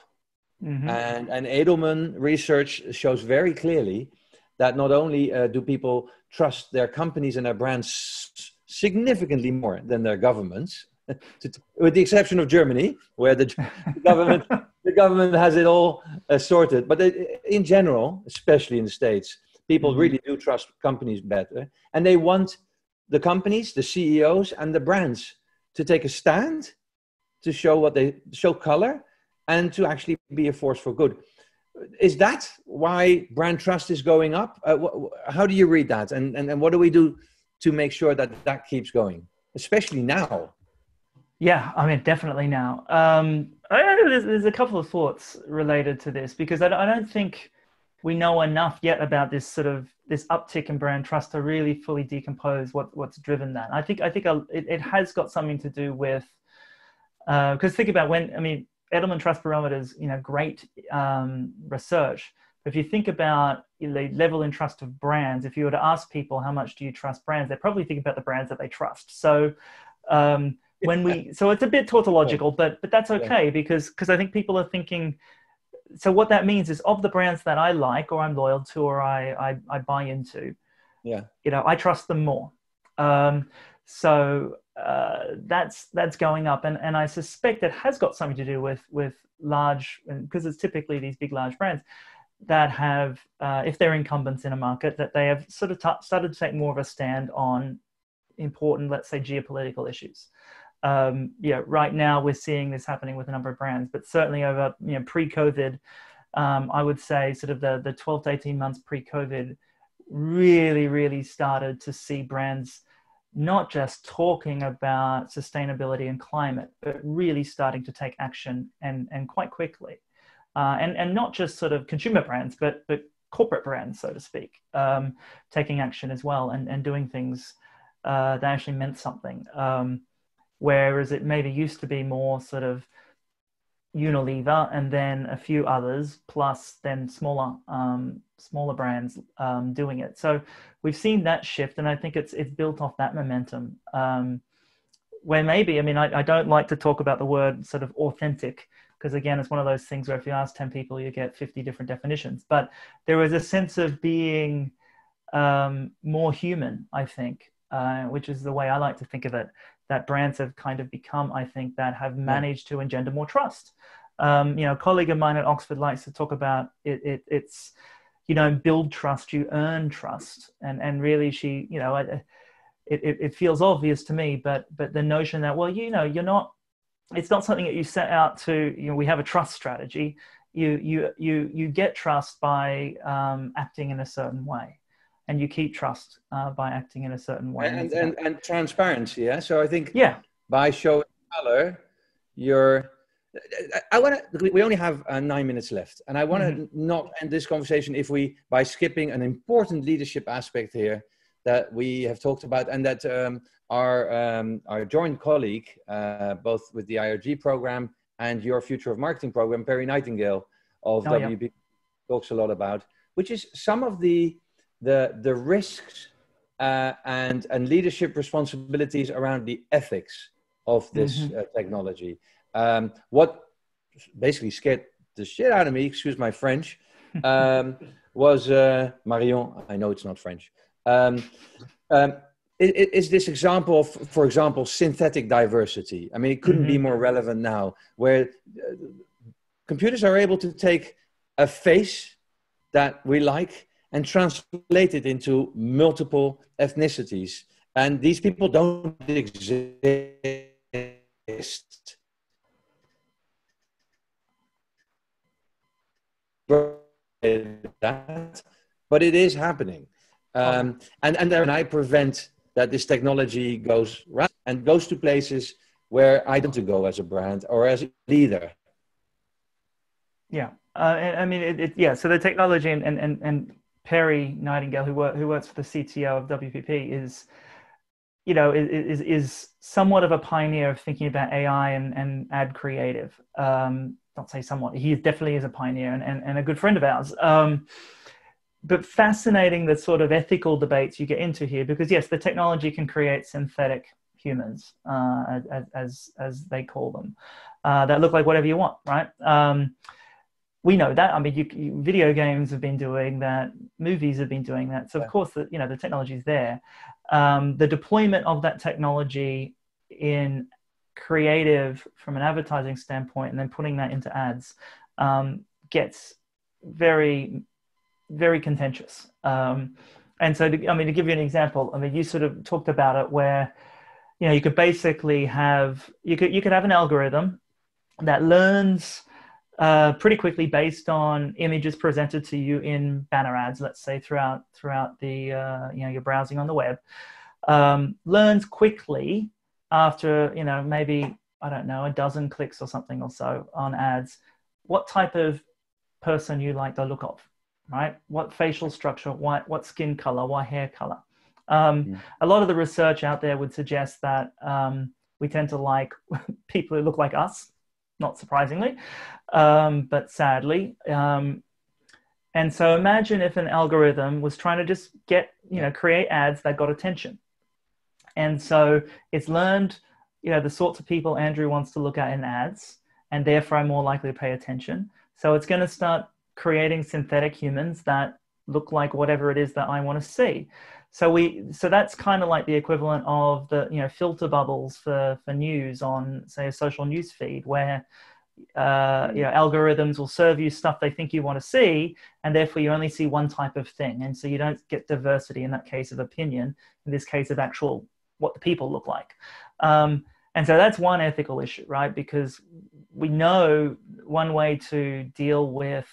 And Edelman research shows very clearly that not only do people trust their companies and their brands significantly more than their governments, with the exception of Germany, where the government has it all sorted. But in general, especially in the States, people really do trust companies better, and they want the companies, the CEOs, and the brands to take a stand, to show color, and to actually be a force for good. Is that why brand trust is going up? How do you read that? And what do we do to make sure that keeps going, especially now?
Yeah, I mean, definitely now. There's a couple of thoughts related to this, because I don't think we know enough yet about this uptick in brand trust to really fully decompose what's driven that. I think it has got something to do with, because think about Edelman Trust Barometer is great research. But if you think about the level in trust of brands, if you were to ask people how much do you trust brands, they probably think about the brands that they trust. So so it's a bit tautological, but that's okay, because I think people are thinking. So what that means is, of the brands that I like or I'm loyal to or I buy into, I trust them more. So that's going up, and I suspect it has got something to do with large, because it's typically these big large brands that have, if they're incumbents in a market, that they have sort of started to take more of a stand on important, let's say, geopolitical issues. Right now we're seeing this happening with a number of brands, but certainly over pre-COVID, I would say sort of the 12 to 18 months pre-COVID really started to see brands not just talking about sustainability and climate, but really starting to take action and quite quickly, and not just sort of consumer brands, but corporate brands, so to speak, taking action as well and doing things that actually meant something. Whereas it maybe used to be more sort of Unilever and then a few others, plus then smaller brands doing it. So we've seen that shift, and I think it's built off that momentum. Where maybe, I don't like to talk about the word sort of authentic, because again, it's one of those things where if you ask 10 people, you get 50 different definitions. But there was a sense of being more human, I think, which is the way I like to think of it, that brands have kind of become, I think, that have managed to engender more trust. A colleague of mine at Oxford likes to talk about it's you don't build trust, you earn trust. And really she, it feels obvious to me, but the notion that, well, you're not, it's not something that you set out to, we have a trust strategy. You get trust by acting in a certain way, and you keep trust by acting in a certain way.
And transparency. Yeah. So I think by showing color, we only have 9 minutes left, and I want to not end this conversation by skipping an important leadership aspect here that we have talked about, and that our joint colleague, both with the IRG program and your Future of Marketing program, Perry Nightingale of WP, talks a lot about, which is some of the risks and leadership responsibilities around the ethics of this technology. What basically scared the shit out of me, excuse my French, was Marion. I know it's not French. Is this example of, for example, synthetic diversity? I mean, it couldn't be more relevant now, where computers are able to take a face that we like and translate it into multiple ethnicities. And these people don't exist. That, but it is happening. And then I prevent that this technology goes right and goes to places where I don't want to go as a brand or as a leader.
Yeah. I mean, so the technology and Perry Nightingale, who works for the CTO of WPP, is somewhat of a pioneer of thinking about AI and ad creative. Not say somewhat, he definitely is a pioneer and a good friend of ours. But fascinating the sort of ethical debates you get into here, because yes, the technology can create synthetic humans, as they call them, that look like whatever you want, right? We know that. I mean, video games have been doing that, movies have been doing that. So of course, the technology is there. The deployment of that technology in creative from an advertising standpoint, and then putting that into ads, gets very, very contentious. And so, to give you an example, I mean, you sort of talked about it where, you could basically have, you could have an algorithm that learns pretty quickly based on images presented to you in banner ads, let's say throughout the, your browsing on the web, learns quickly after, maybe, I don't know, a dozen clicks or something or so on ads, what type of person you like the look of, right? What facial structure, what skin color, what hair color. A lot of the research out there would suggest that we tend to like people who look like us, not surprisingly, but sadly. And so imagine if an algorithm was trying to just get, create ads that got attention. And so it's learned, the sorts of people Andrew wants to look at in ads, and therefore I'm more likely to pay attention. So it's going to start creating synthetic humans that look like whatever it is that I want to see. So that's kind of like the equivalent of the, filter bubbles for news on, say, a social news feed, where algorithms will serve you stuff they think you want to see, and therefore you only see one type of thing, and so you don't get diversity in that case of opinion, in this case of actual what the people look like. And so that's one ethical issue, right? Because we know one way to deal with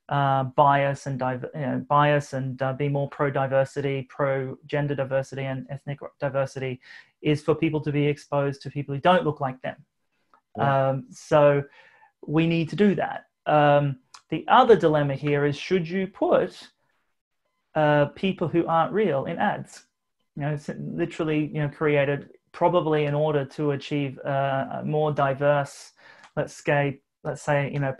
bias and be more pro-diversity, pro-gender diversity and ethnic diversity is for people to be exposed to people who don't look like them. Yeah. So we need to do that. The other dilemma here is, should you put people who aren't real in ads? It's literally, created probably in order to achieve a more diverse, let's say,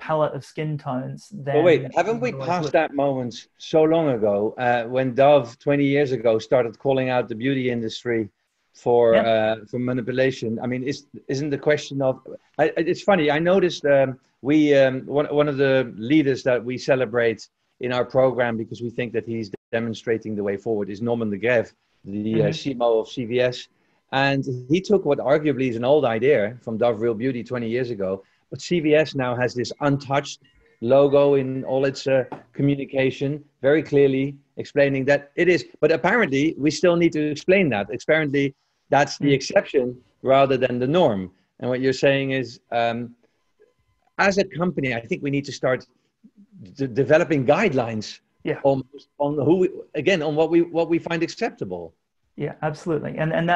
palette of skin tones.
Well, wait, haven't we passed that moment so long ago when Dove 20 years ago started calling out the beauty industry for manipulation. I mean, isn't the question of? It's funny. I noticed one of the leaders that we celebrate in our program because we think that he's demonstrating the way forward is Norman de Greve, the CMO of CVS, and he took what arguably is an old idea from Dove Real Beauty 20 years ago, but CVS now has this untouched logo in all its communication, very clearly explaining that it is. But apparently, we still need to explain that. Apparently, that's the exception rather than the norm. And what you're saying is, as a company, I think we need to start developing guidelines on on what we find acceptable.
Yeah, absolutely, and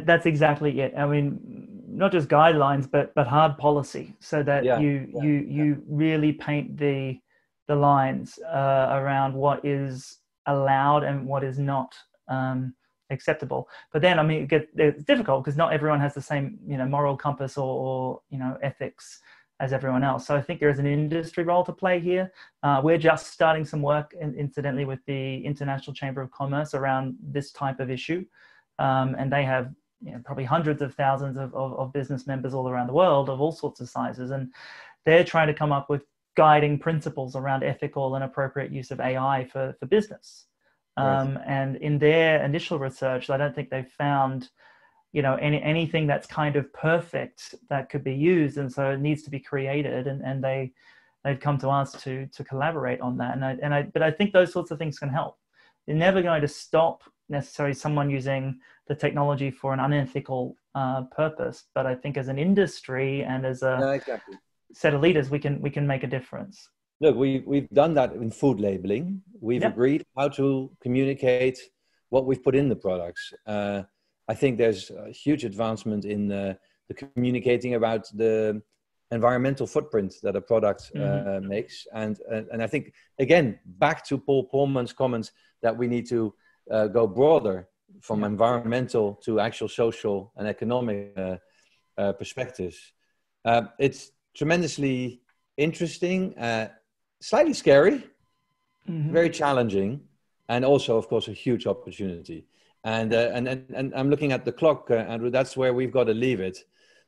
that's exactly it. I mean, not just guidelines, but hard policy, so that you really paint the lines around what is allowed and what is not acceptable. But then, I mean, it's difficult because not everyone has the same, moral compass or ethics as everyone else. So I think there is an industry role to play here. We're just starting some work, incidentally, with the International Chamber of Commerce around this type of issue. And they have probably hundreds of thousands of business members all around the world of all sorts of sizes. And they're trying to come up with guiding principles around ethical and appropriate use of AI for business. And in their initial research, I don't think they've found anything that's kind of perfect that could be used, and so it needs to be created, and they've come to us to collaborate on that, but I think those sorts of things can help. They're never going to stop necessarily someone using the technology for an unethical purpose, but I think as an industry and as a set of leaders, we can make a difference.
Look, we've done that in food labeling. We've agreed how to communicate what we've put in the products. I think there's a huge advancement in the communicating about the environmental footprint that a product makes. And I think, again, back to Paul Polman's comments that we need to go broader from environmental to actual social and economic perspectives. It's tremendously interesting, slightly scary, very challenging, and also, of course, a huge opportunity. And I'm looking at the clock, Andrew. That's where we've got to leave it.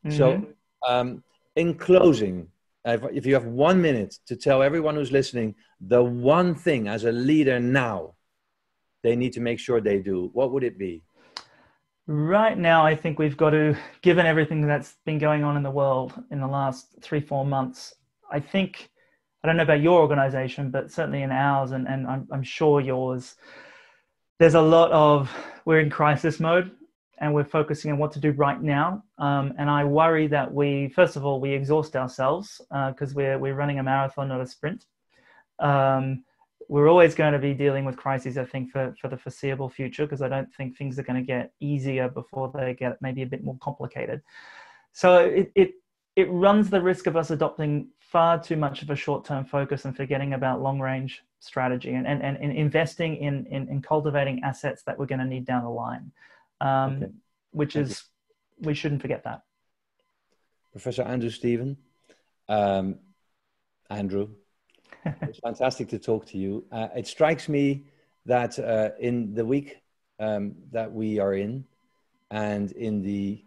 So, in closing, if you have 1 minute to tell everyone who's listening the one thing as a leader now they need to make sure they do, what would it be?
Right now, I think we've got to, given everything that's been going on in the world in the last 3-4 months, I think, I don't know about your organization, but certainly in ours, and I'm sure yours, there's a lot of, we're in crisis mode and we're focusing on what to do right now. And I worry that first of all, we exhaust ourselves because we're running a marathon, not a sprint. We're always going to be dealing with crises, I think, for the foreseeable future, because I don't think things are going to get easier before they get maybe a bit more complicated. So it runs the risk of us adopting far too much of a short-term focus and forgetting about long-range strategy and investing in cultivating assets that we're going to need down the line, we shouldn't forget that.
Professor Andrew Stephen, Andrew, it's fantastic to talk to you. It strikes me that in the week that we are in, and in the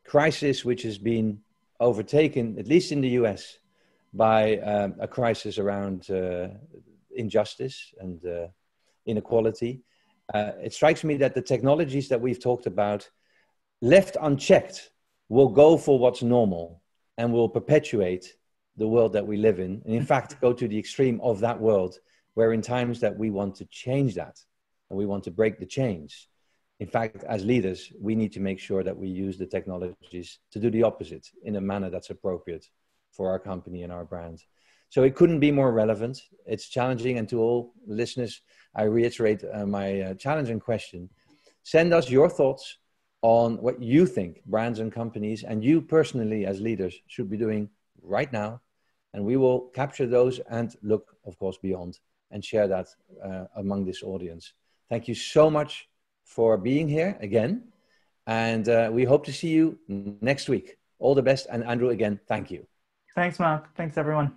crisis which has been overtaken, at least in the US, by a crisis around injustice and inequality, it strikes me that the technologies that we've talked about, left unchecked, will go for what's normal and will perpetuate the world that we live in, and in fact go to the extreme of that world, where in times that we want to change that and we want to break the chains, in fact, as leaders, we need to make sure that we use the technologies to do the opposite in a manner that's appropriate for our company and our brand. So it couldn't be more relevant. It's challenging, and to all listeners, I reiterate my challenging question. Send us your thoughts on what you think brands and companies and you personally as leaders should be doing right now, and we will capture those and look, of course, beyond and share that among this audience. Thank you so much for being here again, and we hope to see you next week. All the best, and Andrew, again, thank you.
Thanks, Mark. Thanks, everyone.